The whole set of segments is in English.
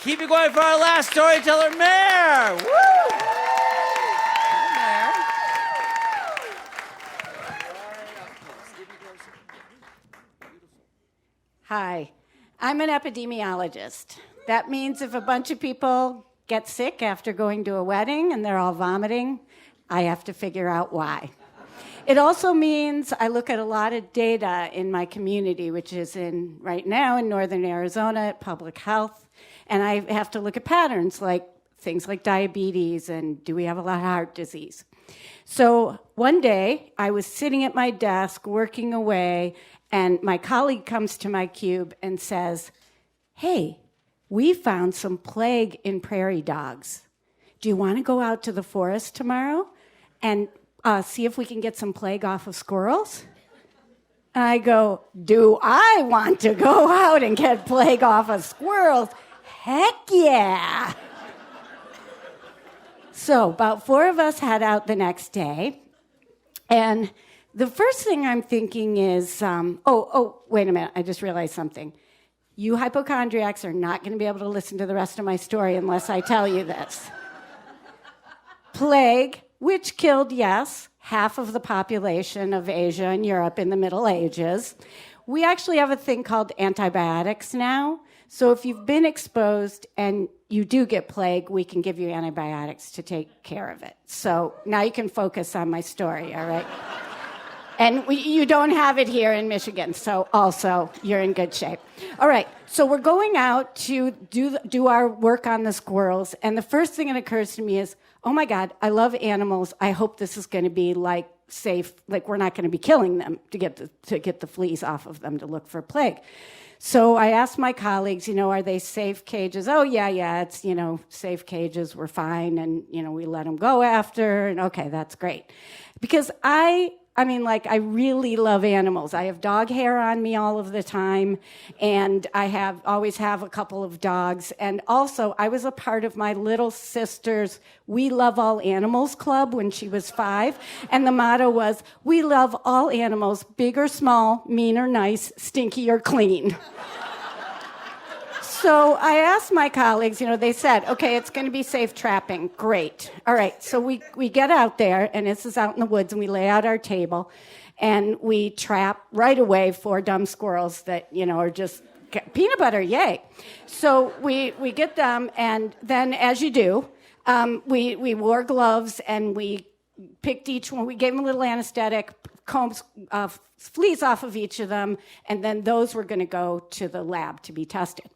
keep it going for our last storyteller, Mare. Woo! Hi, I'm an epidemiologist. That means if a bunch of people get sick after going to a wedding and they're all vomiting, I have to figure out why. It also means I look at a lot of data in my community, which is right now in northern Arizona at public health, and I have to look at patterns like things like diabetes and do we have a lot of heart disease. So one day I was sitting at my desk working away, and my colleague comes to my cube and says, "Hey, we found some plague in prairie dogs. Do you want to go out to the forest tomorrow and see if we can get some plague off of squirrels?" And I go, "Do I want to go out and get plague off of squirrels? Heck yeah." So about 4 of us head out the next day, and the first thing I'm thinking is, wait a minute, I just realized something. You hypochondriacs are not going to be able to listen to the rest of my story unless I tell you this. Plague, which killed, yes, half of the population of Asia and Europe in the Middle Ages. We actually have a thing called antibiotics now. So if you've been exposed and you do get plague, we can give you antibiotics to take care of it. So now you can focus on my story, all right? And you don't have it here in Michigan, so also you're in good shape. All right, so we're going out to do our work on the squirrels, and the first thing that occurs to me is, oh my God, I love animals. I hope this is going to be like safe, like we're not going to be killing them to get the fleas off of them to look for plague. So I asked my colleagues, are they safe cages? Oh, yeah, it's, safe cages, we're fine, and, we let them go after, and okay, that's great. Because I really love animals. I have dog hair on me all of the time, and I always have a couple of dogs. And also, I was a part of my little sister's We Love All Animals Club when she was 5. And the motto was, we love all animals, big or small, mean or nice, stinky or clean. So I asked my colleagues, they said, okay, it's going to be safe trapping. Great. All right, so we get out there, and this is out in the woods, and we lay out our table, and we trap right away 4 dumb squirrels that, are just peanut butter, yay. So we get them, and then, as you do, we wore gloves, and we picked each one. We gave them a little anesthetic, combs, fleas off of each of them, and then those were going to go to the lab to be tested.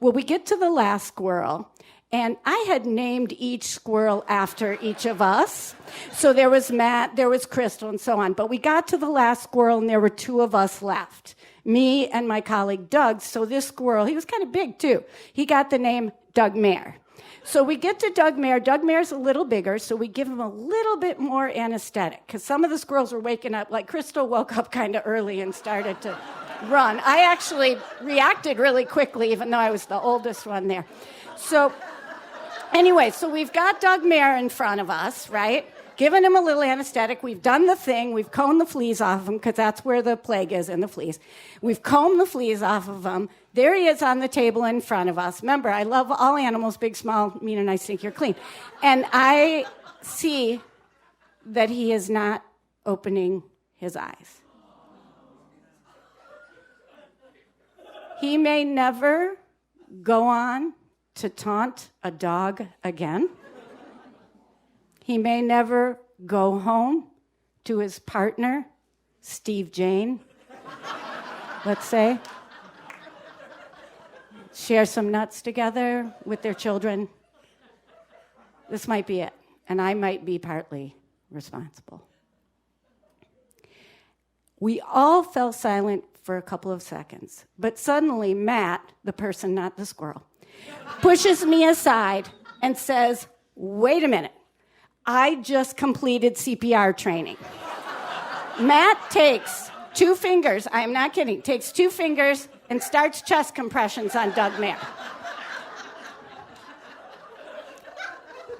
Well, we get to the last squirrel, and I had named each squirrel after each of us. So there was Matt, there was Crystal, and so on. But we got to the last squirrel, and there were 2 of us left, me and my colleague Doug. So this squirrel, he was kind of big, too. He got the name Doug Mare. So we get to Doug Mare. Doug Mare's a little bigger, so we give him a little bit more anesthetic, because some of the squirrels were waking up, like Crystal woke up kind of early and started to run. I actually reacted really quickly, even though I was the oldest one there. So anyway, so we've got Doug Mare in front of us, right? Giving him a little anesthetic. We've done the thing. We've combed the fleas off of him, because that's where the plague is, in the fleas. We've combed the fleas off of him. There he is on the table in front of us. Remember, I love all animals, big, small, mean, and nice, think you're clean. And I see that he is not opening his eyes. He may never go on to taunt a dog again. He may never go home to his partner, Steve Jane, let's say, share some nuts together with their children. This might be it, and I might be partly responsible. We all fell silent for a couple of seconds, but suddenly Matt, the person, not the squirrel, pushes me aside and says, wait a minute, I just completed CPR training. Matt takes 2 fingers, I am not kidding, takes 2 fingers and starts chest compressions on Doug Mare.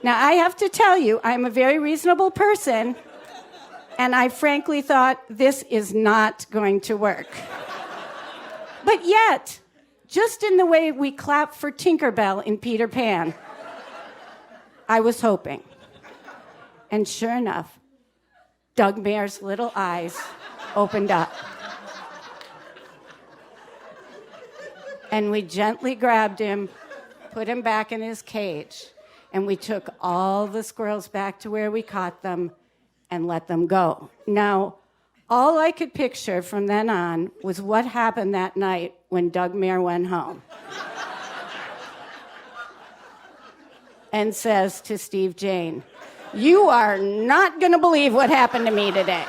Now, I have to tell you, I'm a very reasonable person, and I frankly thought, this is not going to work. But yet, just in the way we clap for Tinkerbell in Peter Pan. I was hoping. And sure enough, Doug Mayer's little eyes opened up. And we gently grabbed him, put him back in his cage, and we took all the squirrels back to where we caught them and let them go. Now, all I could picture from then on was what happened that night when Doug Mayer went home and says to Steve Jane, "You are not going to believe what happened to me today."